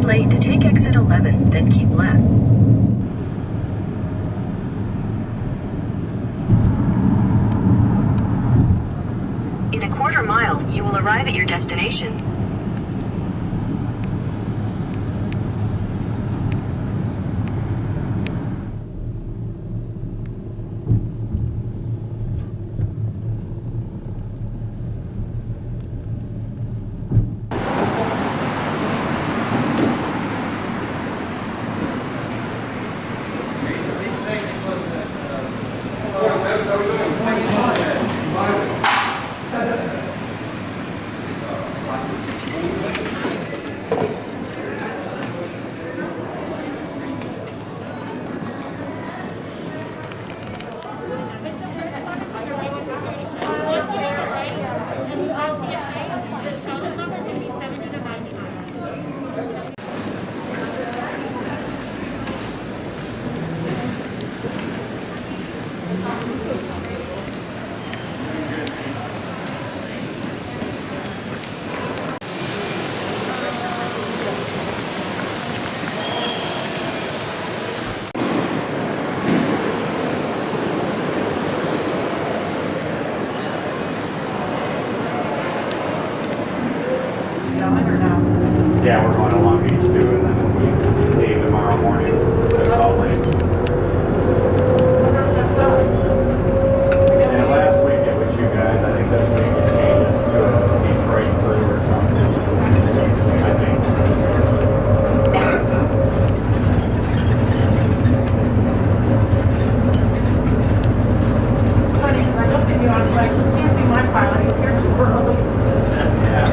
right lane to take exit 11, then keep left. In a quarter mile, you will arrive at your destination. Yeah, we're going to Long Beach too, and then we leave tomorrow morning to Salt Lake. And last week it was you guys. I think this week it changes to a Detroit crew or something. I think. Funny, because I looked at you, I was like, you can't be my pilot, he's here too early. Yeah.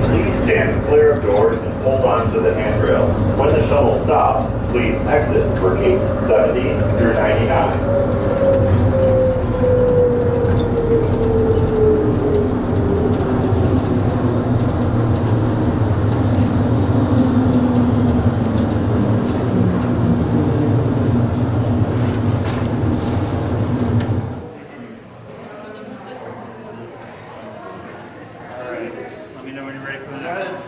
Please stand clear of doors and hold on to the handrails. When the shuttle stops, please exit for gates 70 through 99. Let me know when you're ready for the next one.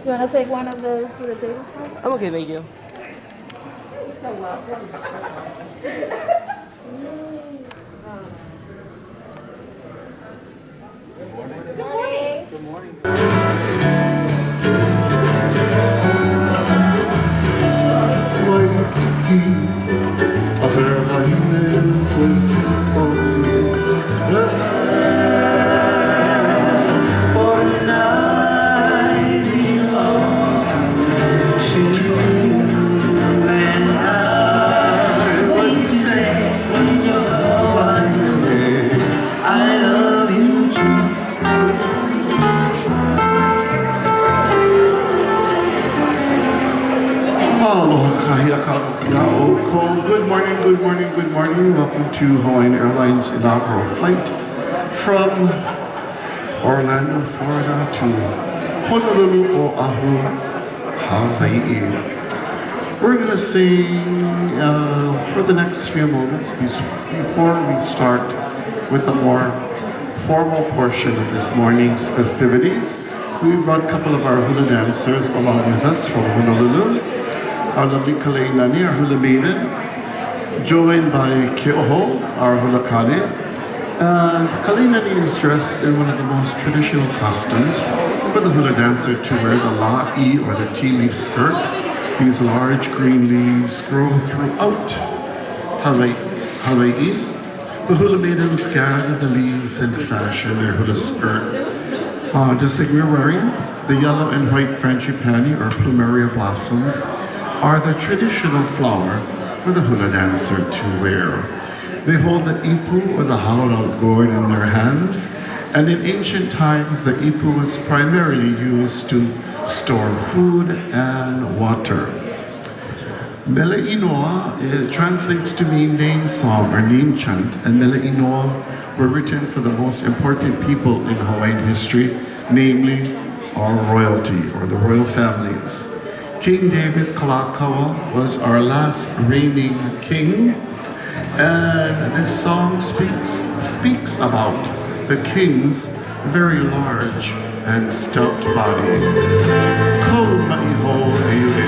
You want to take one of the for the table? I'm okay, thank you. Good morning. Welcome to Hawaiian Airlines inaugural flight from Orlando, Florida to Honolulu, Oahu, Hawaii. We're going to sing for the next few moments before we start with the more formal portion of this morning's festivities. We brought a couple of our hula dancers along with us from Honolulu. Our lovely Kale'inani, our hula maiden, joined by Keoho, our hula kane. And Kale'inani is dressed in one of the most traditional costumes for the hula dancer to wear the la'i, or the tea leaf skirt. These large green leaves grow throughout Hawaii. The hula maidens gather the leaves and fashion their hula skirt. Just like we're wearing, the yellow and white frangipani, or plumeria blossoms, are the traditional flower for the hula dancer to wear. They hold the ipu, or the hollowed out gourd, in their hands, and in ancient times the ipu was primarily used to store food and water. Mele Inoa translates to mean name song or name chant, and Mele Inoa were written for the most important people in Hawaiian history, namely our royalty or the royal families. King David Kalakaua was our last reigning king, and this song speaks about the king's very large and stout body. Ko ma'iho ewe.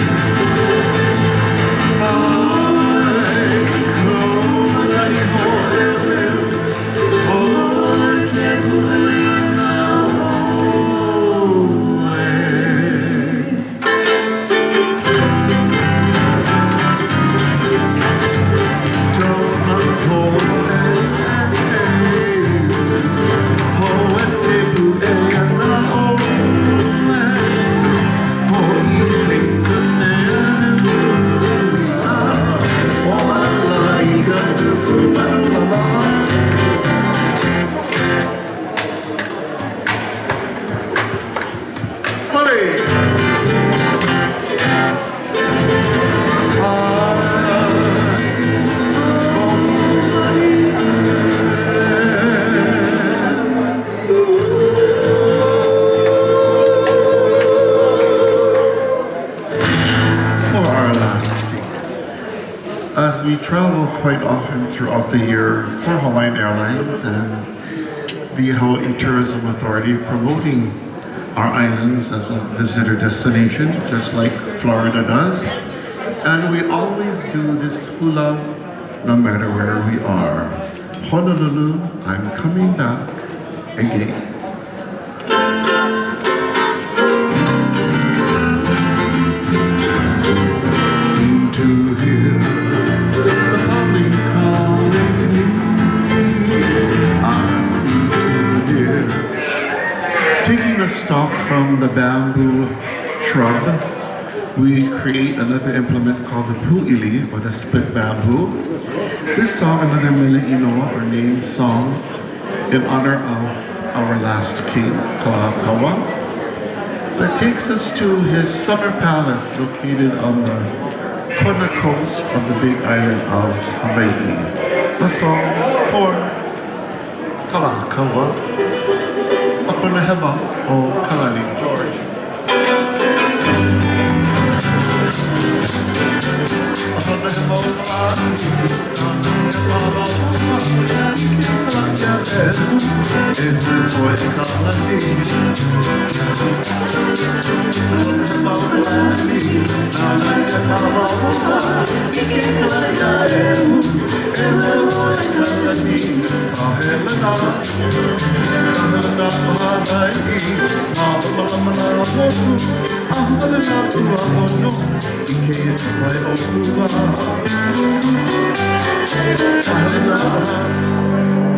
As we travel quite often throughout the year for Hawaiian Airlines and the Hawaii Tourism Authority promoting our islands as a visitor destination, just like Florida does. And we always do this hula no matter where we are. Honolulu, I'm coming back again. Seem to hear the public calling me. I seem to hear. Taking a stalk from the bamboo shrub, we create another implement called the pu'ili, or the split bamboo. This song, another Mele Inoa, or name song, in honor of our last king, Kalakaua, that takes us to his summer palace located on the Kona coast of the big island of Hawaii. A song for Kalakaua, ako na heba o Kalani George.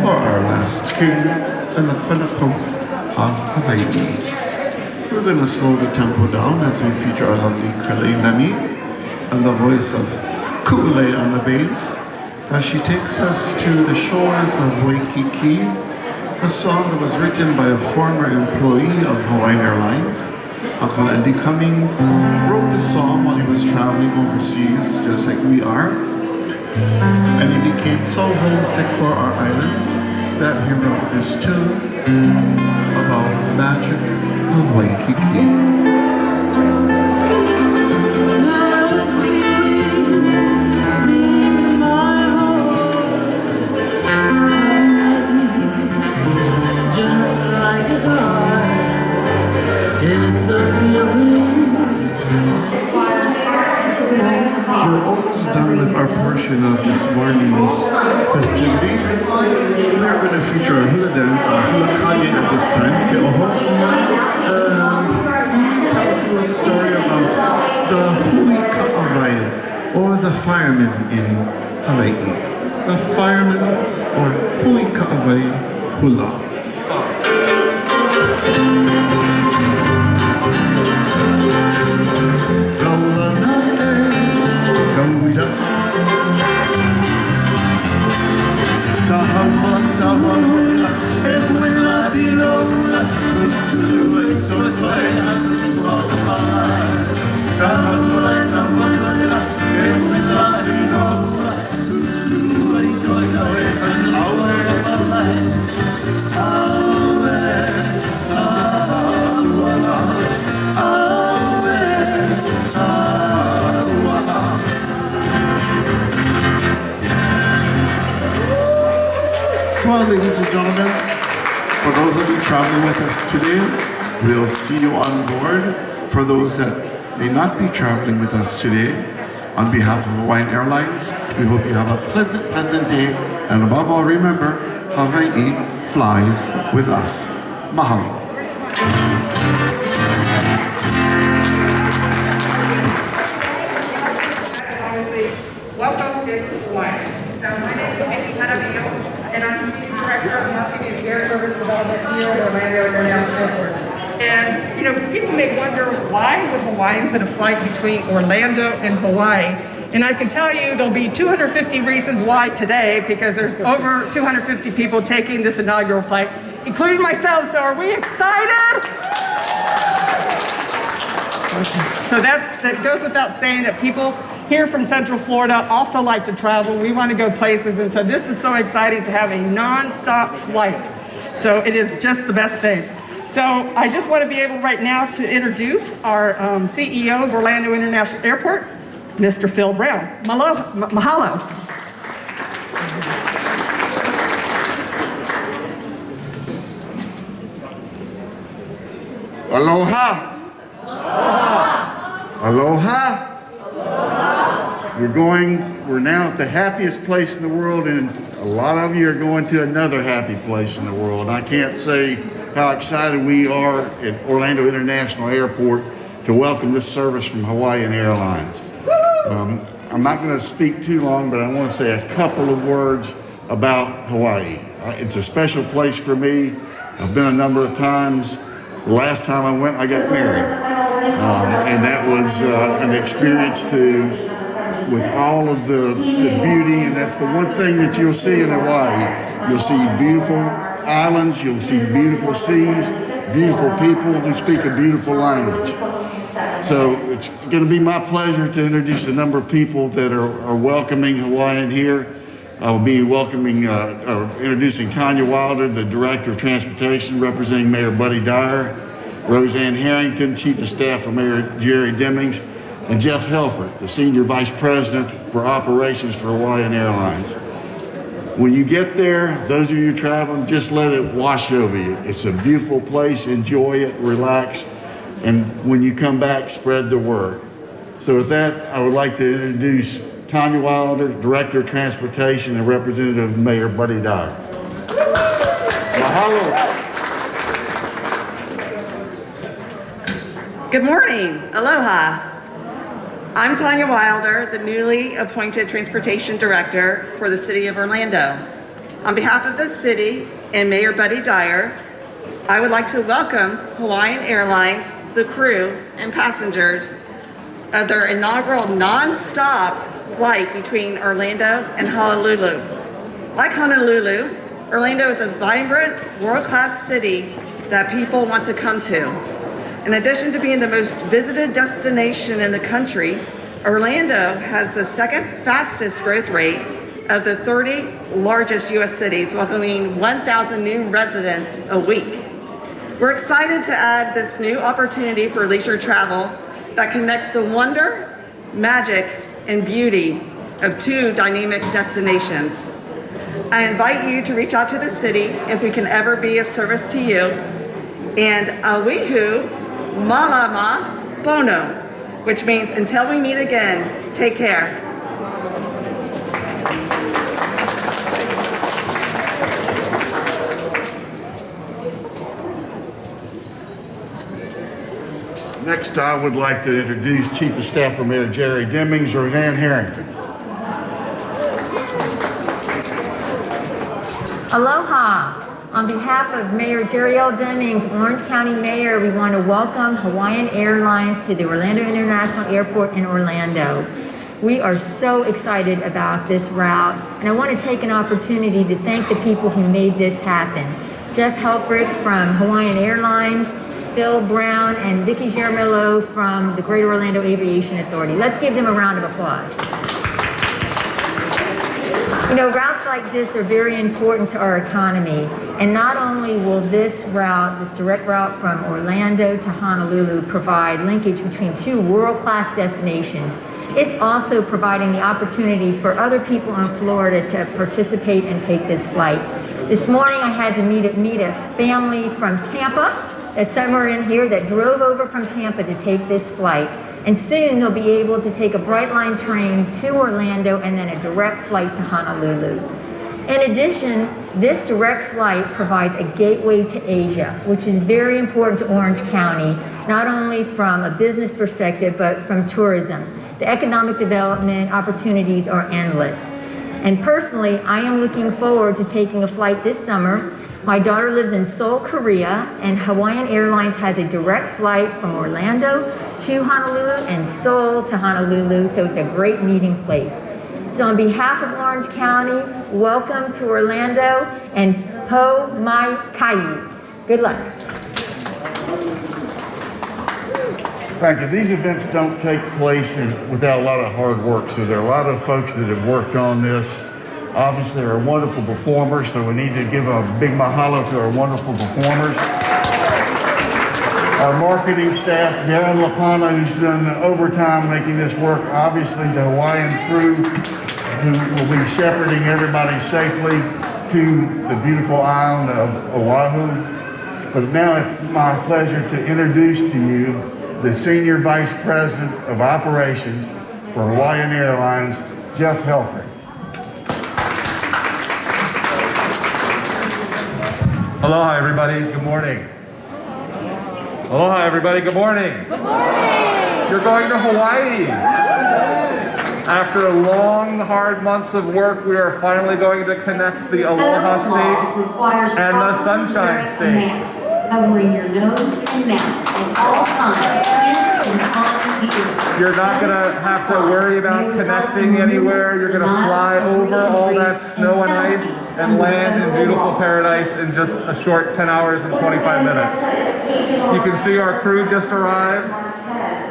For our last king on the Kona coast of Hawaii. We're going to slow the tempo down as we feature our lovely Kalainani and the voice of Ku'ule on the bass as she takes us to the shores of Waikiki, a song that was written by a former employee of Hawaiian Airlines. Uncle Andy Cummings wrote the song while he was traveling overseas, just like we are. And he became so homesick for our islands that he wrote this tune about the magic of Waikiki. We're almost done with our portion of this morning's festivities. We're going to feature a hula kanye at this time, ke'oho, and tells you a story about the hui ka'awai, or the firemen in Hawaii. The firemen's or hui ka'awai hula. Well, ladies and gentlemen, for those of you traveling with us today, we'll see you on board. For those that may not be traveling with us today, on behalf of Hawaiian Airlines, we hope you have a pleasant day, and above all, remember, Hawaii flies with us. Mahalo. Welcome to Hawaii. So my name is and I'm the Senior Director of Marketing and Air Service Development here at Orlando International Airport. And, you know, people may wonder, why would Hawaiian put a flight between Orlando and Hawaii? And I can tell you there'll be 250 reasons why today, because there's over 250 people taking this inaugural flight, including myself. So are we excited? So that goes without saying that people here from Central Florida also like to travel. We want to go places, and so this is so exciting to have a non-stop flight. So it is just the best thing. So I just want to be able right now to introduce our CEO of Orlando International Airport, Mr. Phil Brown. Mahalo. Aloha. Aloha. We're now at the happiest place in the world, and a lot of you are going to another happy place in the world. I can't say how excited we are at Orlando International Airport to welcome this service from Hawaiian Airlines. I'm not going to speak too long, but I want to say a couple of words about Hawaii. It's a special place for me. I've been a number of times. The last time I went, I got married. And that was an experience with all of the beauty, and that's the one thing that you'll see in Hawaii. You'll see beautiful islands, you'll see beautiful seas, beautiful people who speak a beautiful language. So it's going to be my pleasure to introduce a number of people that are welcoming Hawaiian here. I'll be introducing Tanya Wilder, the Director of Transportation, representing Mayor Buddy Dyer, Roseanne Harrington, Chief of Staff for Mayor Jerry Demings, and Jeff Helfert, the Senior Vice President for Operations for Hawaiian Airlines. When you get there, those of you traveling, just let it wash over you. It's a beautiful place, enjoy it, relax, and when you come back, spread the word. So with that, I would like to introduce Tanya Wilder, Director of Transportation and Representative of Mayor Buddy Dyer. Mahalo. Good morning. Aloha. I'm Tanya Wilder, the newly appointed Transportation Director for the City of Orlando. On behalf of the city and Mayor Buddy Dyer, I would like to welcome Hawaiian Airlines, the crew and passengers of their inaugural non-stop flight between Orlando and Honolulu. Like Honolulu, Orlando is a vibrant, world-class city that people want to come to. In addition to being the most visited destination in the country, Orlando has the second fastest growth rate of the 30 largest U.S. cities, welcoming 1,000 new residents a week. We're excited to add this new opportunity for leisure travel that connects the wonder, magic, and beauty of two dynamic destinations. I invite you to reach out to the city if we can ever be of service to you. And awihu malama bono, which means until we meet again, take care. Next, I would like to introduce Chief of Staff for Mayor Jerry Demings, Roseanne Harrington. Aloha. On behalf of Mayor Jerry L. Demings, Orange County Mayor, we want to welcome Hawaiian Airlines to the Orlando International Airport in Orlando. We are so excited about this route, and I want to take an opportunity to thank the people who made this happen. Jeff Helfrich from Hawaiian Airlines, Phil Brown, and Vicki Germillo from the Greater Orlando Aviation Authority. Let's give them a round of applause. You know, routes like this are very important to our economy, and not only will this route, this direct route from Orlando to Honolulu, provide linkage between two world-class destinations, it's also providing the opportunity for other people in Florida to participate and take this flight. This morning I had to meet a family from Tampa, that's somewhere in here, that drove over from Tampa to take this flight. And soon they'll be able to take a Brightline train to Orlando and then a direct flight to Honolulu. In addition, this direct flight provides a gateway to Asia, which is very important to Orange County, not only from a business perspective, but from tourism. The economic development opportunities are endless. And personally, I am looking forward to taking a flight this summer. My daughter lives in Seoul, Korea, and Hawaiian Airlines has a direct flight from Orlando to Honolulu and Seoul to Honolulu, so it's a great meeting place. So on behalf of Orange County, welcome to Orlando, and po mai kai. Good luck. Thank you. These events don't take place without a lot of hard work, so there are a lot of folks that have worked on this. Obviously, they're wonderful performers, so we need to give a big mahalo to our wonderful performers. Our marketing staff, Darren Lapana, who's done overtime making this work. Obviously, the Hawaiian crew, who will be shepherding everybody safely to the beautiful island of Oahu. But now it's my pleasure to introduce to you the Senior Vice President of Operations for Hawaiian Airlines, Jeff Helfrich. Aloha, everybody. Good morning. Aloha, everybody. Good morning. Good morning. You're going to Hawaii. After long, hard months of work, we are finally going to connect the Aloha State and the Sunshine State. Covering your nose and mouth at all times, in and on the air. You're not going to have to worry about connecting anywhere. You're going to fly over all that snow and ice and land in beautiful paradise in just a short 10 hours and 25 minutes. You can see our crew just arrived.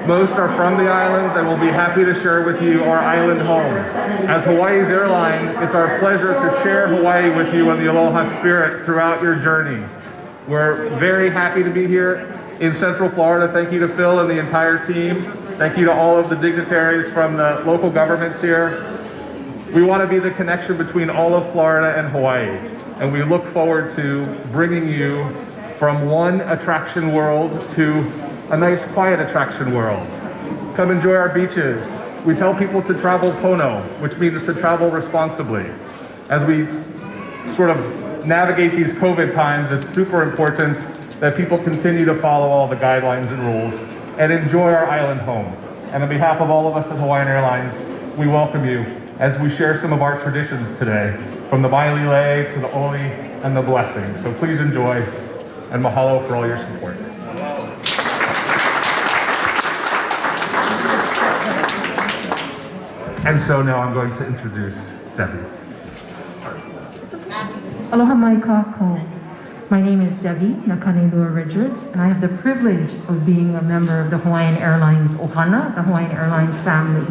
Most are from the islands, and we'll be happy to share with you our island home. As Hawaii's airline, it's our pleasure to share Hawaii with you in the Aloha spirit throughout your journey. We're very happy to be here in Central Florida. Thank you to Phil and the entire team. Thank you to all of the dignitaries from the local governments here. We want to be the connection between all of Florida and Hawaii, and we look forward to bringing you from one attraction world to a nice quiet attraction world. Come enjoy our beaches. We tell people to travel pono, which means to travel responsibly. As we sort of navigate these COVID times, it's super important that people continue to follow all the guidelines and rules and enjoy our island home. And on behalf of all of us at Hawaiian Airlines, we welcome you as we share some of our traditions today, from the mailile to the oli and the blessing. So please enjoy, and mahalo for all your support. And so now I'm going to introduce Debbie. Aloha mai kākou. My name is Debbie Nakanelua Richards, and I have the privilege of being a member of the Hawaiian Airlines Ohana, the Hawaiian Airlines family.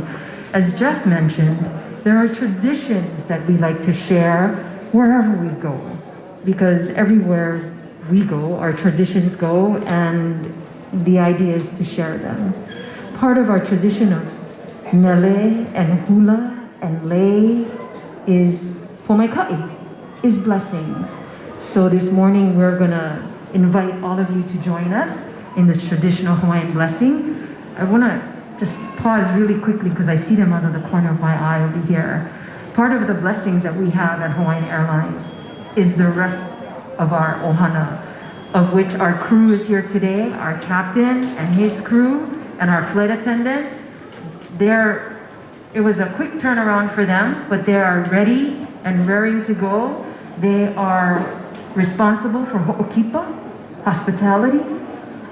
As Jeff mentioned, there are traditions that we like to share wherever we go, because everywhere we go, our traditions go, and the idea is to share them. Part of our tradition of mele and hula and lei is pomaikai, is blessings. So this morning we're gonna invite all of you to join us in this traditional Hawaiian blessing. I wanna just pause really quickly because I see them out of the corner of my eye over here. Part of the blessings that we have at Hawaiian Airlines is the rest of our ohana, of which our crew is here today, our captain and his crew, and our flight attendants. It was a quick turnaround for them, but they are ready and raring to go. They are responsible for ho'okipa, hospitality.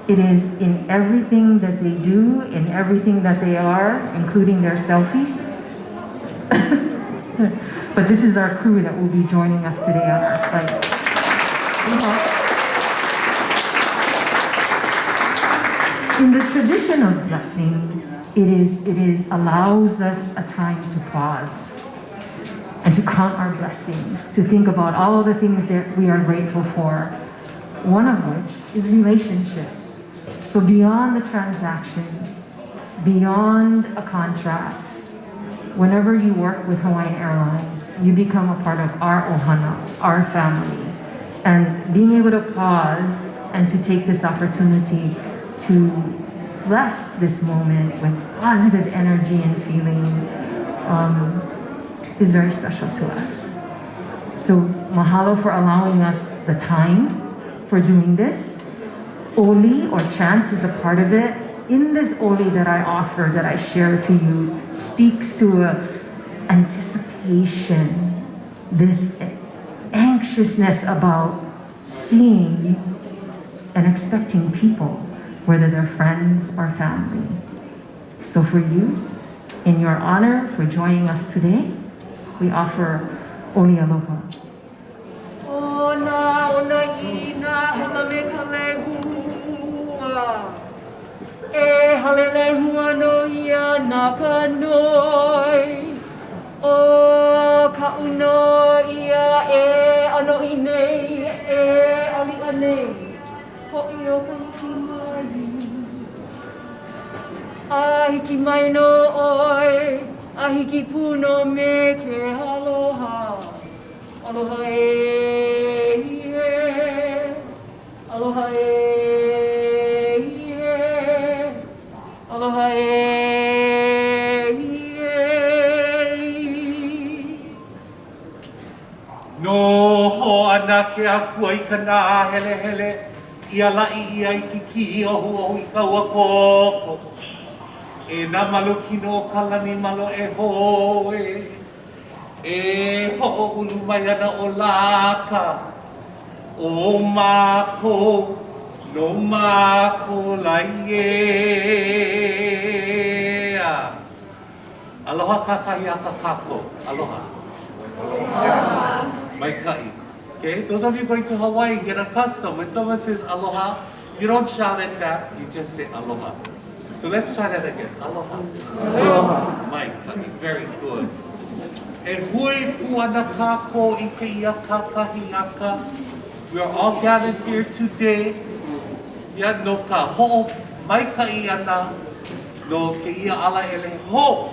It is in everything that they do, in everything that they are, including their selfies. But this is our crew that will be joining us today on our flight. In the tradition of blessing, it is allows us a time to pause and to count our blessings, to think about all of the things that we are grateful for, one of which is relationships. So beyond the transaction, beyond a contract, whenever you work with Hawaiian Airlines, you become a part of our ohana, our family. And being able to pause and to take this opportunity to bless this moment with positive energy and feeling is very special to us. So mahalo for allowing us the time for doing this. Oli or chant is a part of it. In this oli that I offer, that I share to you, speaks to anticipation, this anxiousness about seeing and expecting people, whether they're friends or family. So for you, in your honor for joining us today, we offer Oli Aloha. E halele hua no ia na ka noi. O ka uno ia e ano i nei, e ali a nei. Ho i o ka hiki mai. A hiki mai no oi, a hiki puno me ke aloha. Aloha e, aloha e. Aloha No ho ana ke akua I ka nā hele hele ia lai ia I kiki o hu I kaua koko e nā malo kino kalani malo e hoe e ho o ulu mai ana o laka o mako no mako lai e aloha kakahi a ka kako aloha mai kai. Okay, those of you going to Hawaii, get accustomed. When someone says aloha, you don't shout it back, you just say aloha. So let's try that again. Aloha. Aloha. Mai kai, very good. E hui puana kako I ke ia kakahi aka. We are all gathered here today. Ya no ka ho mai kai ana no ke ia ala ele ho.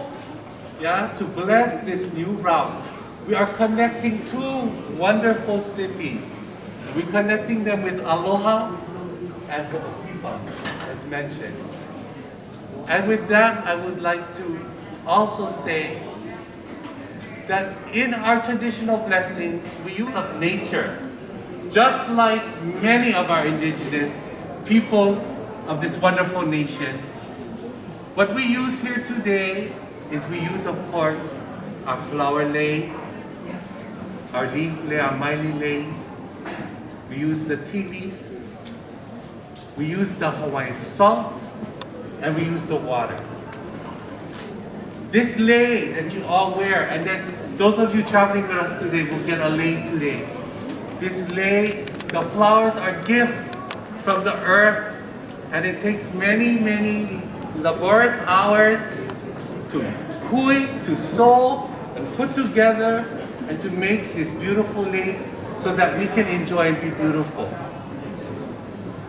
Yeah, to bless this new route. We are connecting two wonderful cities. We're connecting them with aloha and ho'opipa, as mentioned. And with that, I would like to also say that in our traditional blessings, we use of nature, just like many of our indigenous peoples of this wonderful nation. What we use here today is we use, of course, our flower lei, our leaf lei, our maili lei. We use the tea leaf. We use the Hawaiian salt, and we use the water. This lei that you all wear, and then those of you traveling with us today will get a lei today. This lei, the flowers are gift from the earth, and it takes many, many laborious hours to hui, to sew, and put together, and to make this beautiful lace so that we can enjoy and be beautiful.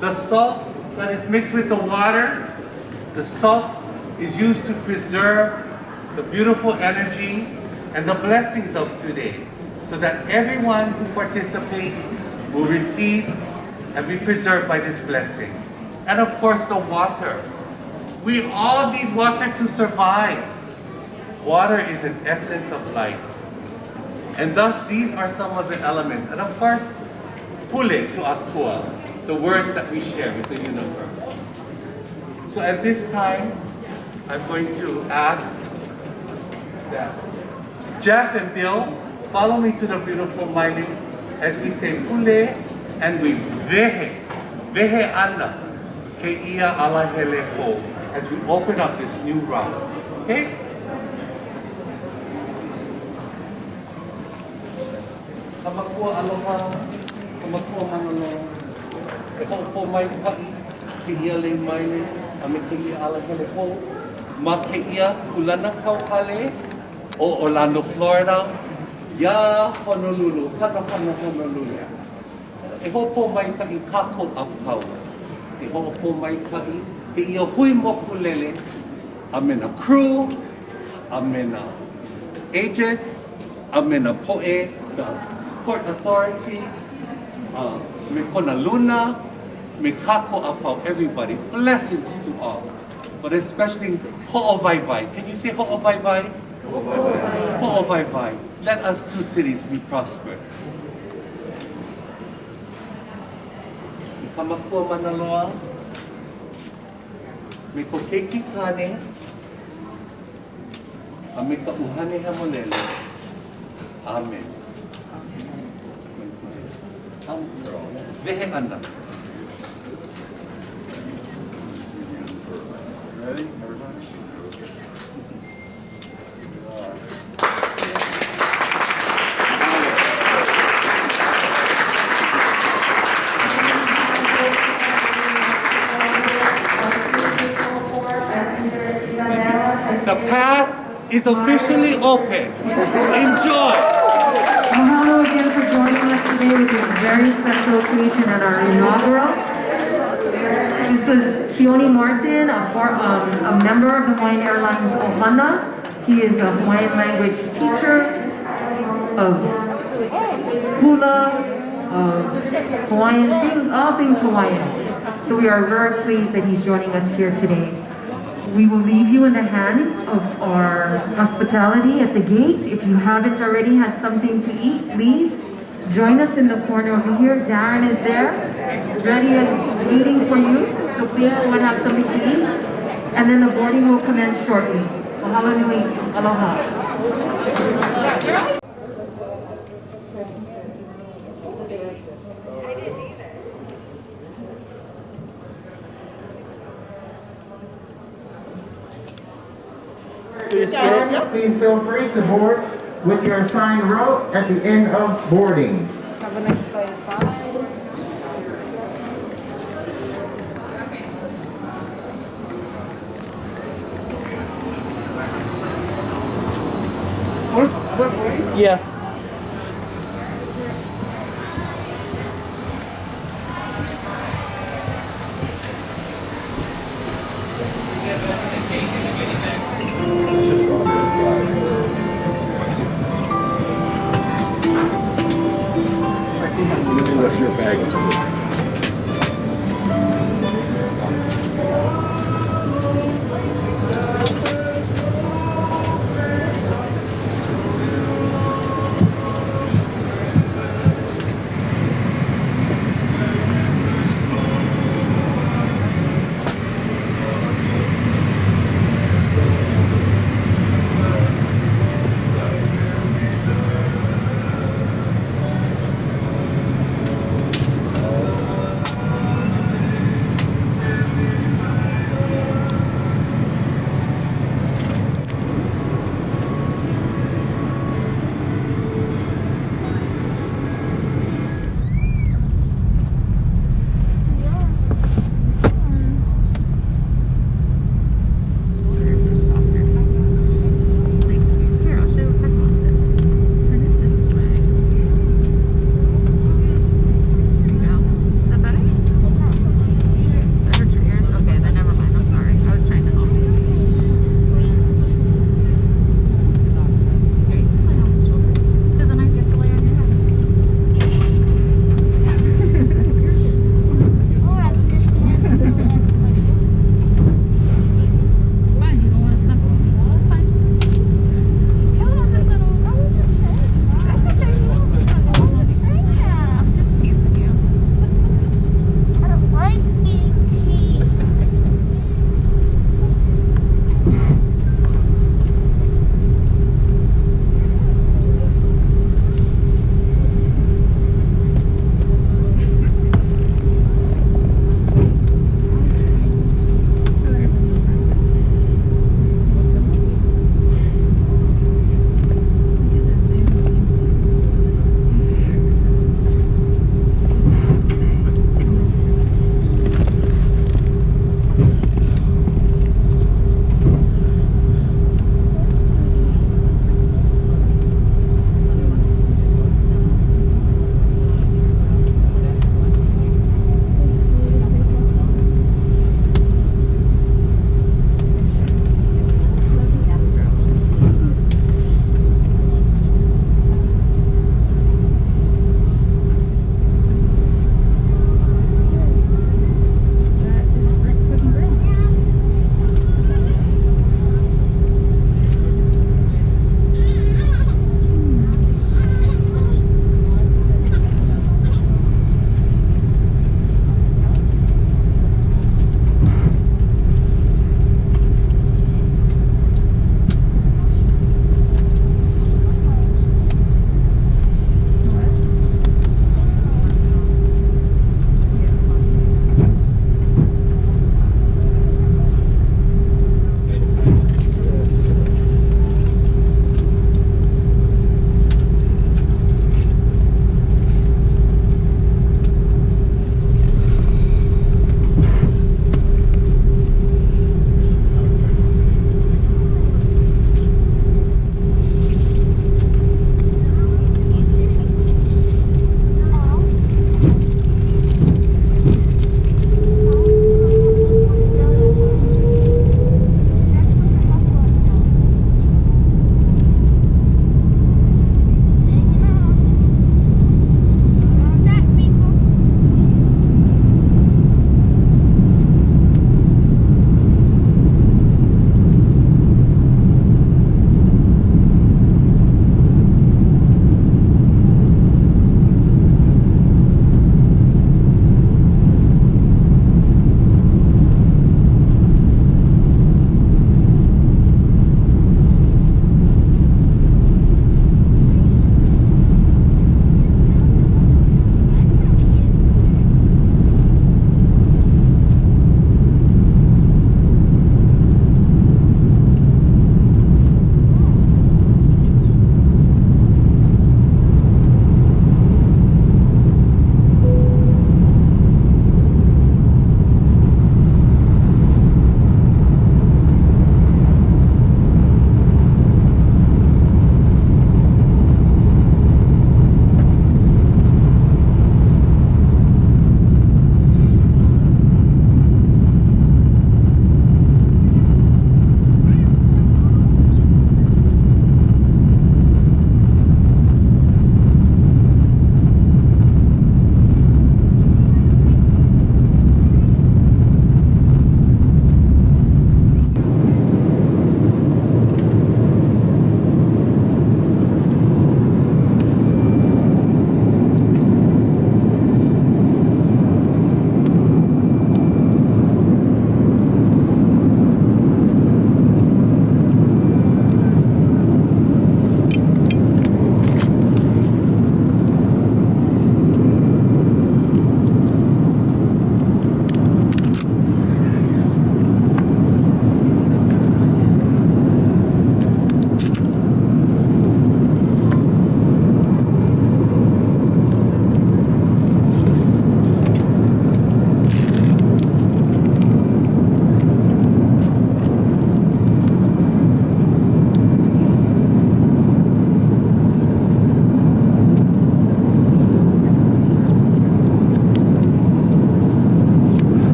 The salt that is mixed with the water, the salt is used to preserve the beautiful energy and the blessings of today, so that everyone who participates will receive and be preserved by this blessing. And of course, the water. We all need water to survive. Water is an essence of life. And thus, these are some of the elements. And of course, pule to akua, the words that we share with the universe. So at this time, I'm going to ask that Jeff and Bill follow me to the beautiful maili as we say pule and we vehe ana ke ia ala hele ho, as we open up this new route. Okay? Kamakua aloha, kamakua manalo. E ho po mai pai, ke ia le maile, a me ke ia ala hele ho. Ma ke ia kulana kauhale o Orlando, Florida, ya Honolulu, Hanahana Honolulu. E ho po mai pai kako a pau. E ho po mai pai, ke ia hui moku lele, a me na crew, a me na agents, a me na poe, the Port Authority, me kona luna, me kako apau, everybody. Blessings to all. But especially ho'ovaivai. Can you say ho'ovaivai? Ho'ovaivai. Let us two cities be prosperous. I kamakua manaloa, me ko keiki kane, a me ka uhane hamolele. Amen. Vehe ana. Ready? Everybody? The path is officially open. Enjoy. Mahalo again for joining us today with this very special occasion at our inaugural. This is Keone Martin, a member of the Hawaiian Airlines Ohana. He is a Hawaiian language teacher of hula, of Hawaiian things, all things Hawaiian. So we are very pleased that he's joining us here today. We will leave you in the hands of our hospitality at the gate. If you haven't already had something to eat, please join us in the corner over here. Darren is there, ready and waiting for you. So please go and have something to eat. And then the boarding will commence shortly. Mahalo nui, aloha. Please feel free to board with your assigned row at the end of boarding. Have a nice day. Bye. Yeah. Your bag.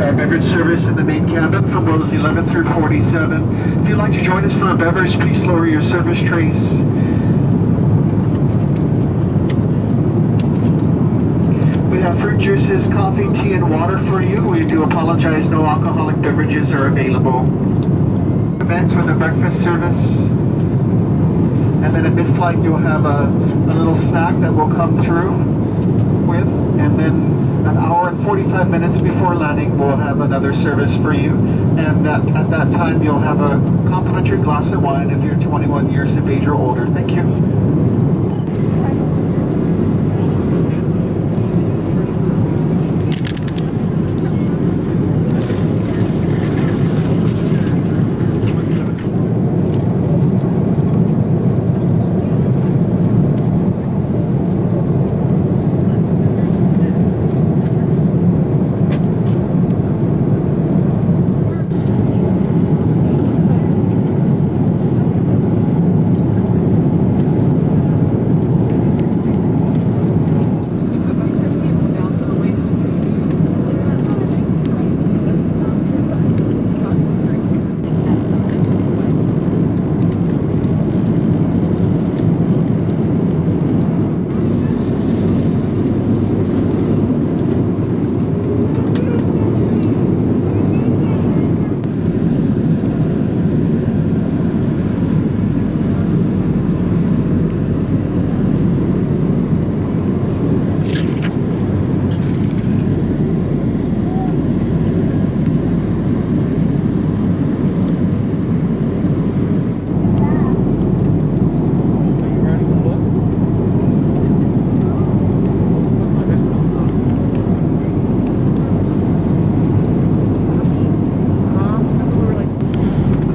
our beverage service in the main cabin from rows 11 through 47. If you'd like to join us for a beverage, please lower your service trays. We have fruit juices, coffee, tea, and water for you. We do apologize, no alcoholic beverages are available. Events with a breakfast service. And then at mid-flight, you'll have a little snack that will come through with. And then an hour and 45 minutes before landing, we'll have another service for you. And at that time, you'll have a complimentary glass of wine if you're 21 years of age or older. Thank you.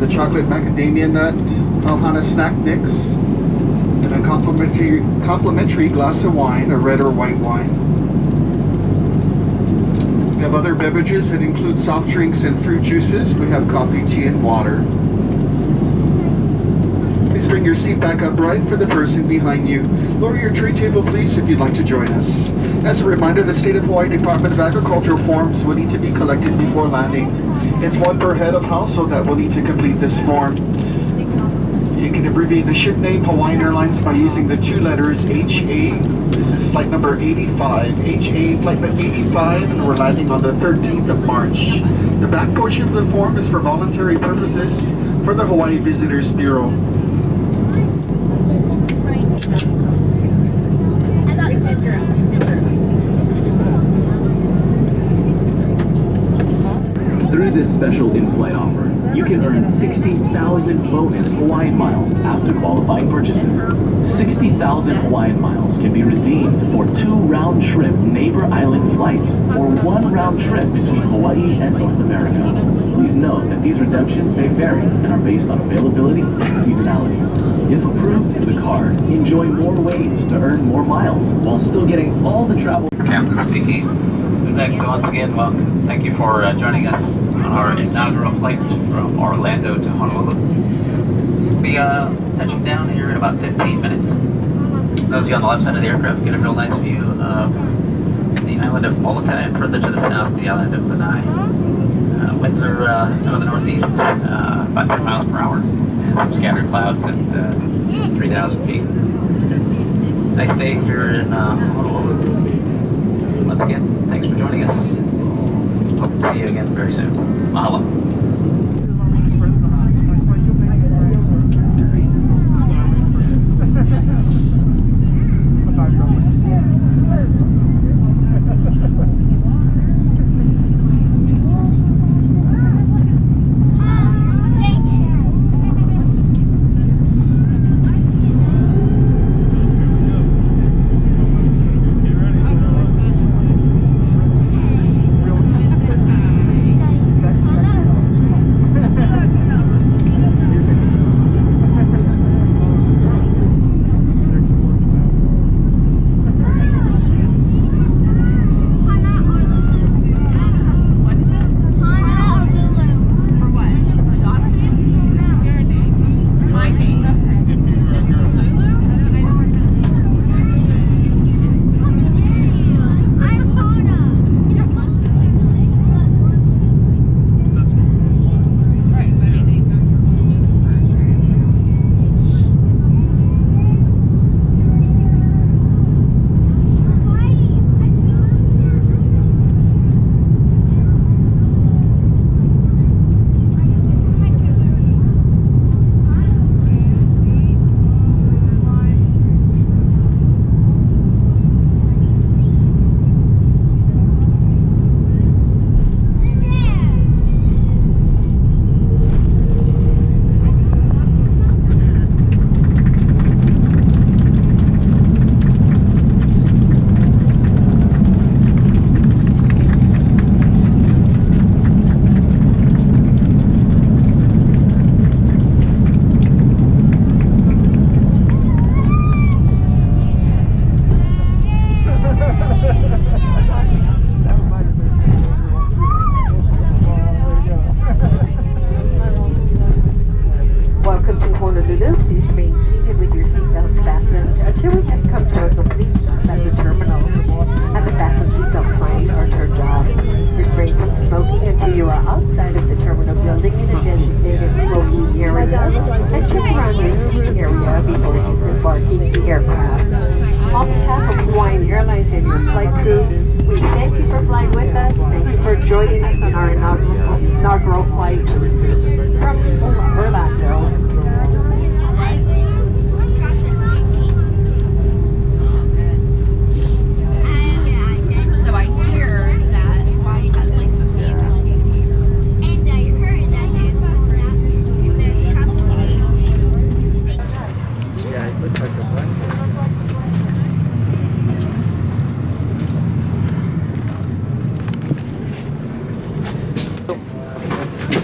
Chocolate macadamia nut Ohana snack mix, and a complimentary glass of wine, a red or white wine. We have other beverages that include soft drinks and fruit juices. We have coffee, tea, and water. Please bring your seat back upright for the person behind you. Lower your tray table, please, if you'd like to join us. As a reminder, the State of Hawaii Department of Agriculture forms will need to be collected before landing. It's one per head of household that will need to complete this form. You can abbreviate the ship name Hawaiian Airlines by using the two letters HA. This is flight number 85. HA, flight number 85, and we're landing on the 13th of March. The back portion of the form is for voluntary purposes for the Hawaii Visitors Bureau. Through this special in-flight offer, you can earn 60,000 bonus Hawaiian miles after qualifying purchases. 60,000 Hawaiian miles can be redeemed for 2 round-trip neighbor island flights or 1 round trip between Hawaii and North America. Please note that these redemptions may vary and are based on availability and seasonality. If approved through the card, enjoy more ways to earn more miles while still getting all the travel. Captain speaking. We'd like to once again welcome. Thank you for joining us on our inaugural flight from Orlando to Honolulu. We'll be touching down here in about 15 minutes. Those of you on the left side of the aircraft get a real nice view of the island of Polota and further to the south, the island of Lanai. Winds are out of the northeast, about 10 miles per hour, and some scattered clouds at 3,000 feet. Nice day here in Honolulu. Once again, thanks for joining us. Hope to see you again very soon. Mahalo. airlines and your flight crew. We thank you for flying with us. Thank you for joining us on our inaugural flight from Orlando. So I hear that Hawaii has like the same and I heard that there's a company. Yeah, it looks like a blanket.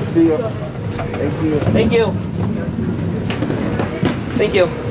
See you. Thank you. Thank you. Thank you.